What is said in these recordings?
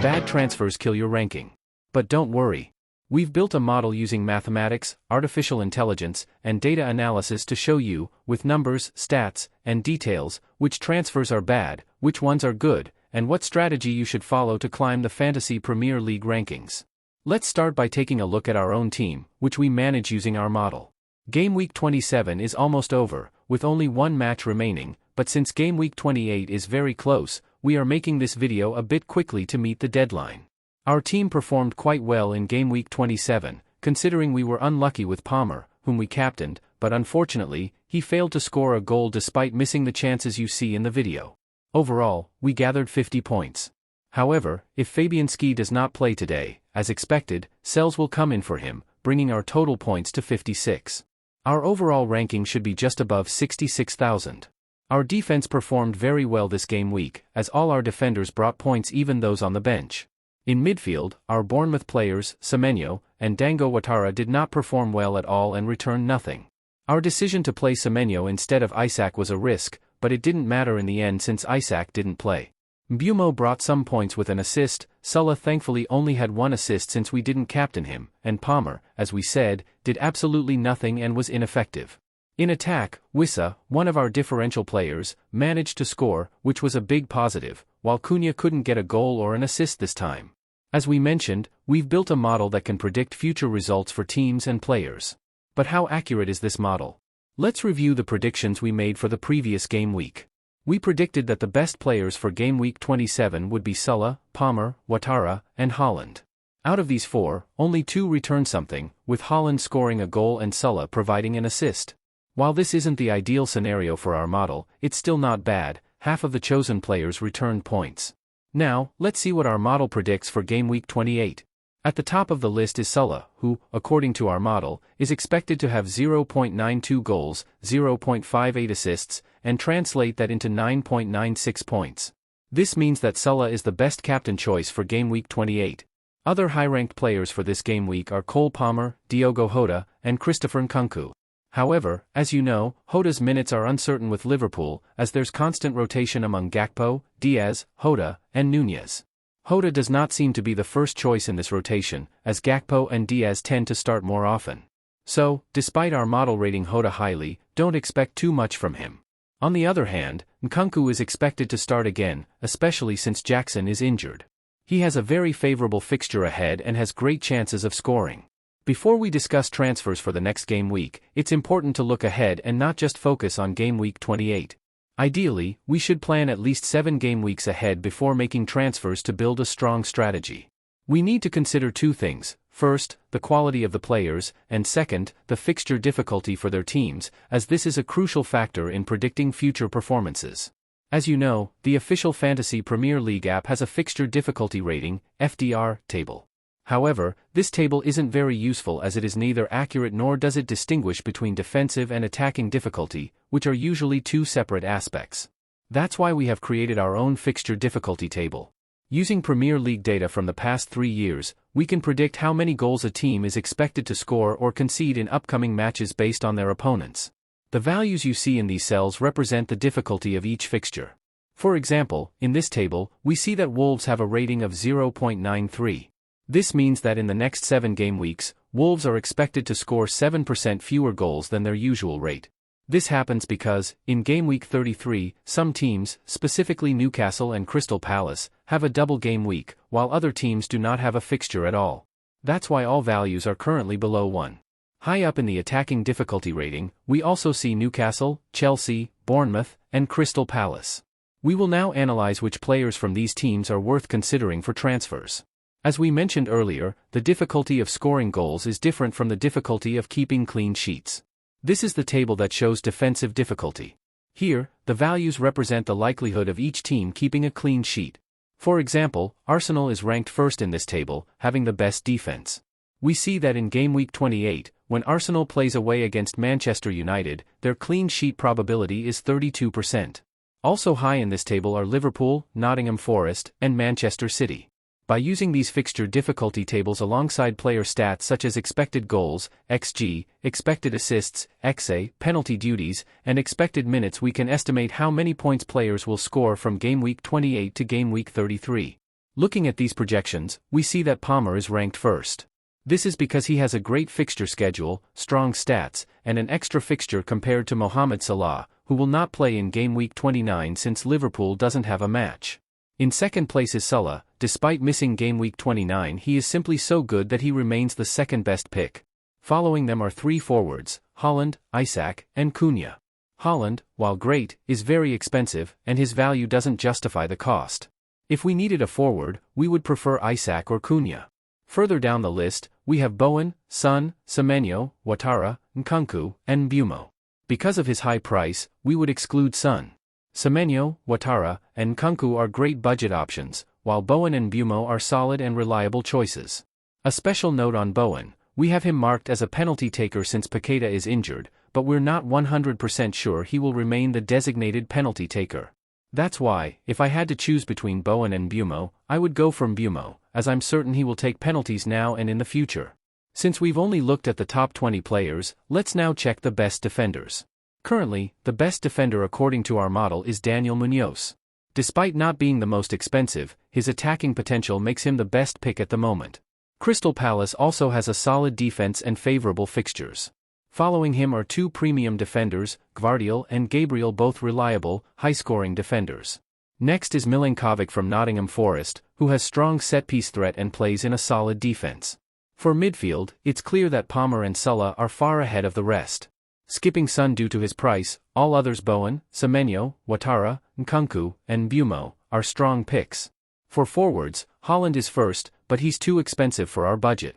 Bad transfers kill your ranking. But don't worry. We've built a model using mathematics, artificial intelligence, and data analysis to show you, with numbers, stats, and details, which transfers are bad, which ones are good, and what strategy you should follow to climb the Fantasy Premier League rankings. Let's start by taking a look at our own team, which we manage using our model. Game Week 27 is almost over, with only one match remaining, but since Game Week 28 is very close, we are making this video a bit quickly to meet the deadline. Our team performed quite well in Game Week 27, considering we were unlucky with Palmer, whom we captained, but unfortunately, he failed to score a goal despite missing the chances you see in the video. Overall, we gathered 50 points. However, if Fabianski does not play today, as expected, sells will come in for him, bringing our total points to 56. Our overall ranking should be just above 66,000. Our defense performed very well this game week, as all our defenders brought points, even those on the bench. In midfield, our Bournemouth players, Semenyo and Dango Ouattara, did not perform well at all and returned nothing. Our decision to play Semenyo instead of Isak was a risk, but it didn't matter in the end since Isak didn't play. Mbeumo brought some points with an assist, Sulla thankfully only had one assist since we didn't captain him, and Palmer, as we said, did absolutely nothing and was ineffective. In attack, Wissa, one of our differential players, managed to score, which was a big positive, while Cunha couldn't get a goal or an assist this time. As we mentioned, we've built a model that can predict future results for teams and players. But how accurate is this model? Let's review the predictions we made for the previous game week. We predicted that the best players for Game Week 27 would be Sulla, Palmer, Ouattara, and Haaland. Out of these four, only two returned something, with Haaland scoring a goal and Sulla providing an assist. While this isn't the ideal scenario for our model, it's still not bad. Half of the chosen players returned points. Now, let's see what our model predicts for Game Week 28. At the top of the list is Sulla, who, according to our model, is expected to have 0.92 goals, 0.58 assists, and translate that into 9.96 points. This means that Sulla is the best captain choice for Game Week 28. Other high-ranked players for this game week are Cole Palmer, Diogo Jota, and Christopher Nkunku. However, as you know, Jota's minutes are uncertain with Liverpool, as there's constant rotation among Gakpo, Diaz, Jota, and Nunez. Jota does not seem to be the first choice in this rotation, as Gakpo and Diaz tend to start more often. So, despite our model rating Jota highly, don't expect too much from him. On the other hand, Nkunku is expected to start again, especially since Jackson is injured. He has a very favorable fixture ahead and has great chances of scoring. Before we discuss transfers for the next game week, it's important to look ahead and not just focus on Game Week 28. Ideally, we should plan at least 7 game weeks ahead before making transfers to build a strong strategy. We need to consider two things: first, the quality of the players, and second, the fixture difficulty for their teams, as this is a crucial factor in predicting future performances. As you know, the official Fantasy Premier League app has a fixture difficulty rating, FDR, table. However, this table isn't very useful as it is neither accurate nor does it distinguish between defensive and attacking difficulty, which are usually two separate aspects. That's why we have created our own fixture difficulty table. Using Premier League data from the past 3 years, we can predict how many goals a team is expected to score or concede in upcoming matches based on their opponents. The values you see in these cells represent the difficulty of each fixture. For example, in this table, we see that Wolves have a rating of 0.93. This means that in the next 7 game weeks, Wolves are expected to score 7% fewer goals than their usual rate. This happens because, in Game Week 33, some teams, specifically Newcastle and Crystal Palace, have a double game week, while other teams do not have a fixture at all. That's why all values are currently below 1. High up in the attacking difficulty rating, we also see Newcastle, Chelsea, Bournemouth, and Crystal Palace. We will now analyze which players from these teams are worth considering for transfers. As we mentioned earlier, the difficulty of scoring goals is different from the difficulty of keeping clean sheets. This is the table that shows defensive difficulty. Here, the values represent the likelihood of each team keeping a clean sheet. For example, Arsenal is ranked first in this table, having the best defense. We see that in Game Week 28, when Arsenal plays away against Manchester United, their clean sheet probability is 32%. Also high in this table are Liverpool, Nottingham Forest, and Manchester City. By using these fixture difficulty tables alongside player stats such as expected goals, XG, expected assists, XA, penalty duties, and expected minutes, we can estimate how many points players will score from Game Week 28 to Game Week 33. Looking at these projections, we see that Palmer is ranked first. This is because he has a great fixture schedule, strong stats, and an extra fixture compared to Mohamed Salah, who will not play in Game Week 29 since Liverpool doesn't have a match. In second place is Salah. Despite missing Game Week 29, he is simply so good that he remains the second best pick. Following them are three forwards, Haaland, Isak, and Cunha. Haaland, while great, is very expensive, and his value doesn't justify the cost. If we needed a forward, we would prefer Isak or Cunha. Further down the list, we have Bowen, Son, Semenyo, Ouattara, Nkunku, and Mbeumo. Because of his high price, we would exclude Son. Semenyo, Ouattara, and Nkunku are great budget options, while Bowen and Mbeumo are solid and reliable choices. A special note on Bowen: we have him marked as a penalty taker since Paqueta is injured, but we're not 100% sure he will remain the designated penalty taker. That's why, if I had to choose between Bowen and Mbeumo, I would go for Mbeumo, as I'm certain he will take penalties now and in the future. Since we've only looked at the top 20 players, let's now check the best defenders. Currently, the best defender according to our model is Daniel Munoz. Despite not being the most expensive, his attacking potential makes him the best pick at the moment. Crystal Palace also has a solid defense and favorable fixtures. Following him are two premium defenders, Gvardiol and Gabriel, both reliable, high-scoring defenders. Next is Milinkovic from Nottingham Forest, who has strong set-piece threat and plays in a solid defense. For midfield, it's clear that Palmer and Salah are far ahead of the rest. Skipping Son due to his price, all others Bowen, Semenyo, Ouattara, Nkunku, and Mbeumo are strong picks. For forwards, Haaland is first, but he's too expensive for our budget.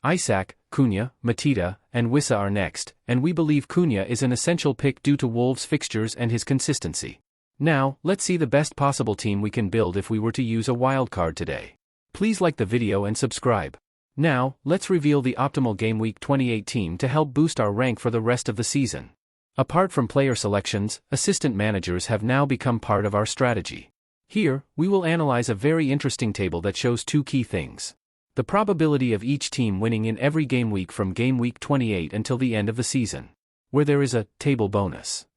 Isak, Cunha, Matita, and Wissa are next, and we believe Cunha is an essential pick due to Wolves' fixtures and his consistency. Now, let's see the best possible team we can build if we were to use a wildcard today. Please like the video and subscribe. Now, let's reveal the optimal Game Week 28 team to help boost our rank for the rest of the season. Apart from player selections, assistant managers have now become part of our strategy. Here, we will analyze a very interesting table that shows two key things: the probability of each team winning in every game week from Game Week 28 until the end of the season, where there is a table bonus.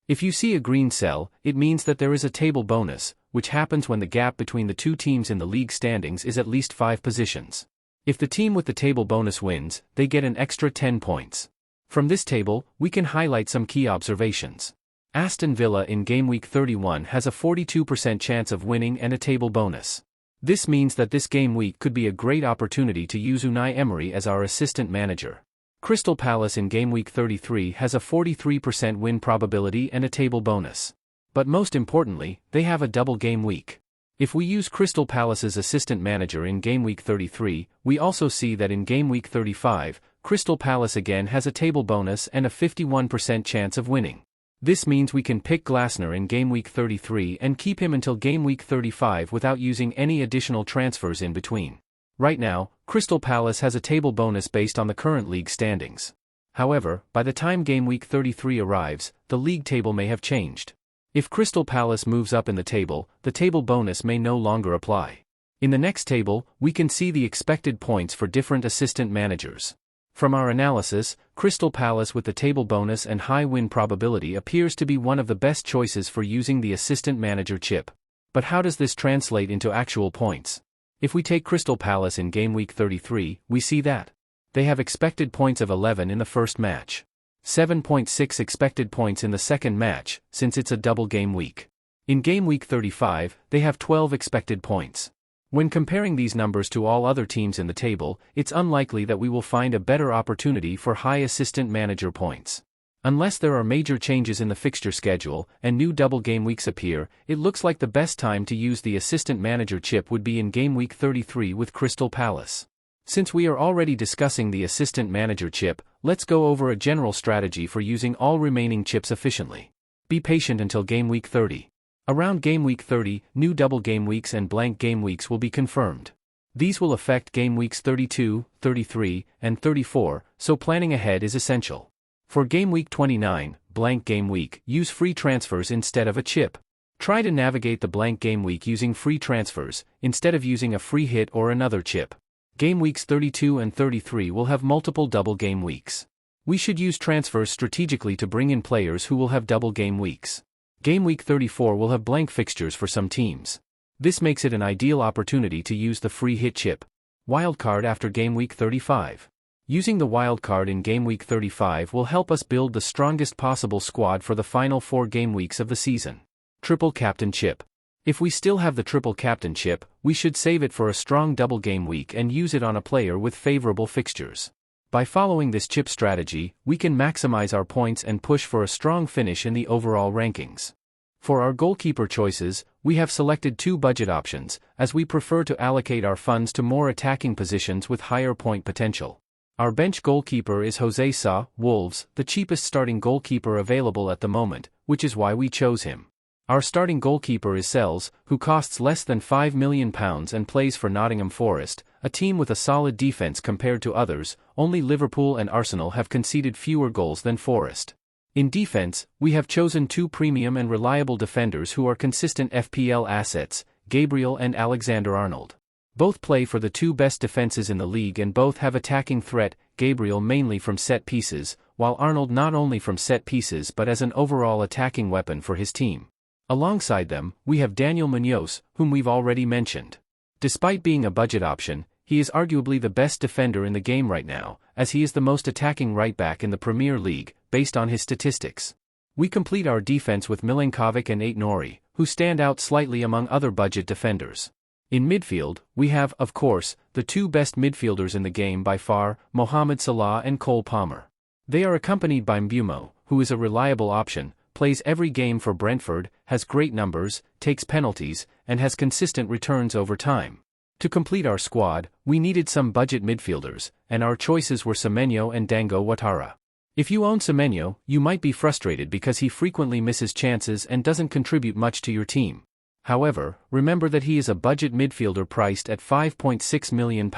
If you see a green cell, it means that there is a table bonus, which happens when the gap between the two teams in the league standings is at least 5 positions. If the team with the table bonus wins, they get an extra 10 points. From this table, we can highlight some key observations. Aston Villa in Game Week 31 has a 42% chance of winning and a table bonus. This means that this game week could be a great opportunity to use Unai Emery as our assistant manager. Crystal Palace in Game Week 33 has a 43% win probability and a table bonus. But most importantly, they have a double game week. If we use Crystal Palace's assistant manager in Game Week 33, we also see that in Game Week 35, Crystal Palace again has a table bonus and a 51% chance of winning. This means we can pick Glasner in Game Week 33 and keep him until Game Week 35 without using any additional transfers in between. Right now, Crystal Palace has a table bonus based on the current league standings. However, by the time Game Week 33 arrives, the league table may have changed. If Crystal Palace moves up in the table bonus may no longer apply. In the next table, we can see the expected points for different assistant managers. From our analysis, Crystal Palace with the table bonus and high win probability appears to be one of the best choices for using the assistant manager chip. But how does this translate into actual points? If we take Crystal Palace in Game Week 33, we see that they have expected points of 11 in the first match. 7.6 expected points in the second match, since it's a double game week. In Game Week 35, they have 12 expected points. When comparing these numbers to all other teams in the table, it's unlikely that we will find a better opportunity for high assistant manager points. Unless there are major changes in the fixture schedule and new double game weeks appear, it looks like the best time to use the assistant manager chip would be in Game Week 33 with Crystal Palace. Since we are already discussing the assistant manager chip, let's go over a general strategy for using all remaining chips efficiently. Be patient until Game Week 30. Around Game Week 30, new double game weeks and blank game weeks will be confirmed. These will affect Game Weeks 32, 33, and 34, so planning ahead is essential. For Game Week 29, blank game week, use free transfers instead of a chip. Try to navigate the blank game week using free transfers, instead of using a free hit or another chip. Game weeks 32 and 33 will have multiple double game weeks. We should use transfers strategically to bring in players who will have double game weeks. Game week 34 will have blank fixtures for some teams. This makes it an ideal opportunity to use the free hit chip. Wildcard after game week 35. Using the wildcard in game week 35 will help us build the strongest possible squad for the final 4 game weeks of the season. Triple captain chip. If we still have the triple captain chip, we should save it for a strong double game week and use it on a player with favorable fixtures. By following this chip strategy, we can maximize our points and push for a strong finish in the overall rankings. For our goalkeeper choices, we have selected 2 budget options, as we prefer to allocate our funds to more attacking positions with higher point potential. Our bench goalkeeper is Jose Sa, Wolves, the cheapest starting goalkeeper available at the moment, which is why we chose him. Our starting goalkeeper is Sells, who costs less than £5 million and plays for Nottingham Forest, a team with a solid defence compared to others. Only Liverpool and Arsenal have conceded fewer goals than Forest. In defence, we have chosen 2 premium and reliable defenders who are consistent FPL assets, Gabriel and Alexander-Arnold. Both play for the 2 best defences in the league and both have attacking threat, Gabriel mainly from set pieces, while Arnold not only from set pieces but as an overall attacking weapon for his team. Alongside them, we have Daniel Munoz, whom we've already mentioned. Despite being a budget option, he is arguably the best defender in the game right now, as he is the most attacking right-back in the Premier League, based on his statistics. We complete our defense with Milenkovic and Ait-Nouri, who stand out slightly among other budget defenders. In midfield, we have, of course, the 2 best midfielders in the game by far, Mohamed Salah and Cole Palmer. They are accompanied by Mbeumo, who is a reliable option, plays every game for Brentford, has great numbers, takes penalties, and has consistent returns over time. To complete our squad, we needed some budget midfielders, and our choices were Semenyo and Dango Ouattara. If you own Semenyo, you might be frustrated because he frequently misses chances and doesn't contribute much to your team. However, remember that he is a budget midfielder priced at £5.6 million,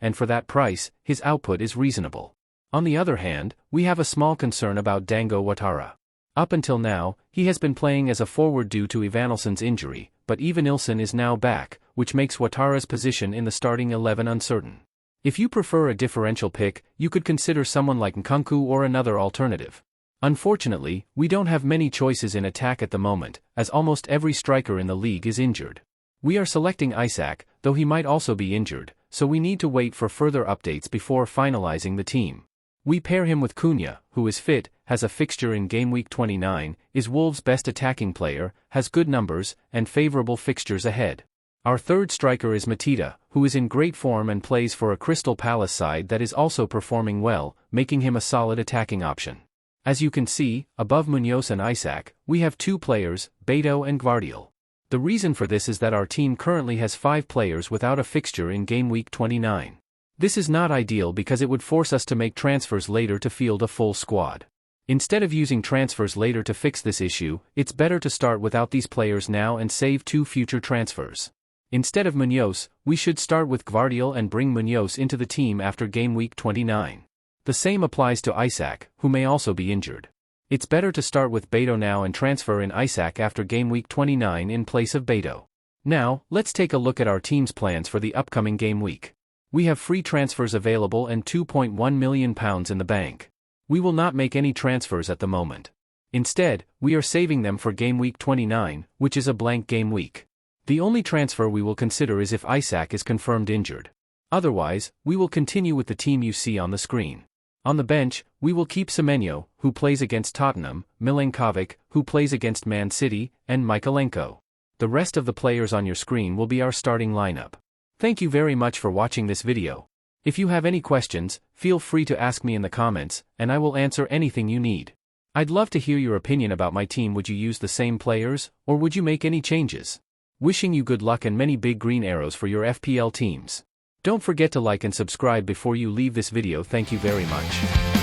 and for that price, his output is reasonable. On the other hand, we have a small concern about Dango Ouattara. Up until now, he has been playing as a forward due to Evanilson's injury, but Evanilson is now back, which makes Ouattara's position in the starting 11 uncertain. If you prefer a differential pick, you could consider someone like Nkunku or another alternative. Unfortunately, we don't have many choices in attack at the moment, as almost every striker in the league is injured. We are selecting Isak, though he might also be injured, so we need to wait for further updates before finalizing the team. We pair him with Cunha, who is fit, has a fixture in game week 29, is Wolves' best attacking player, has good numbers, and favorable fixtures ahead. Our third striker is Matita, who is in great form and plays for a Crystal Palace side that is also performing well, making him a solid attacking option. As you can see, above Munoz and Isak, we have 2 players, Beto and Gvardiol. The reason for this is that our team currently has 5 players without a fixture in game week 29. This is not ideal because it would force us to make transfers later to field a full squad. Instead of using transfers later to fix this issue, it's better to start without these players now and save 2 future transfers. Instead of Munoz, we should start with Gvardiol and bring Munoz into the team after game week 29. The same applies to Isak, who may also be injured. It's better to start with Beto now and transfer in Isak after game week 29 in place of Beto. Now, let's take a look at our team's plans for the upcoming game week. We have free transfers available and £2.1 million in the bank. We will not make any transfers at the moment. Instead, we are saving them for game week 29, which is a blank game week. The only transfer we will consider is if Isak is confirmed injured. Otherwise, we will continue with the team you see on the screen. On the bench, we will keep Semenyo, who plays against Tottenham, Milenkovic, who plays against Man City, and Mykolenko. The rest of the players on your screen will be our starting lineup. Thank you very much for watching this video. If you have any questions, feel free to ask me in the comments, and I will answer anything you need. I'd love to hear your opinion about my team. Would you use the same players, or would you make any changes? Wishing you good luck and many big green arrows for your FPL teams. Don't forget to like and subscribe before you leave this video. Thank you very much.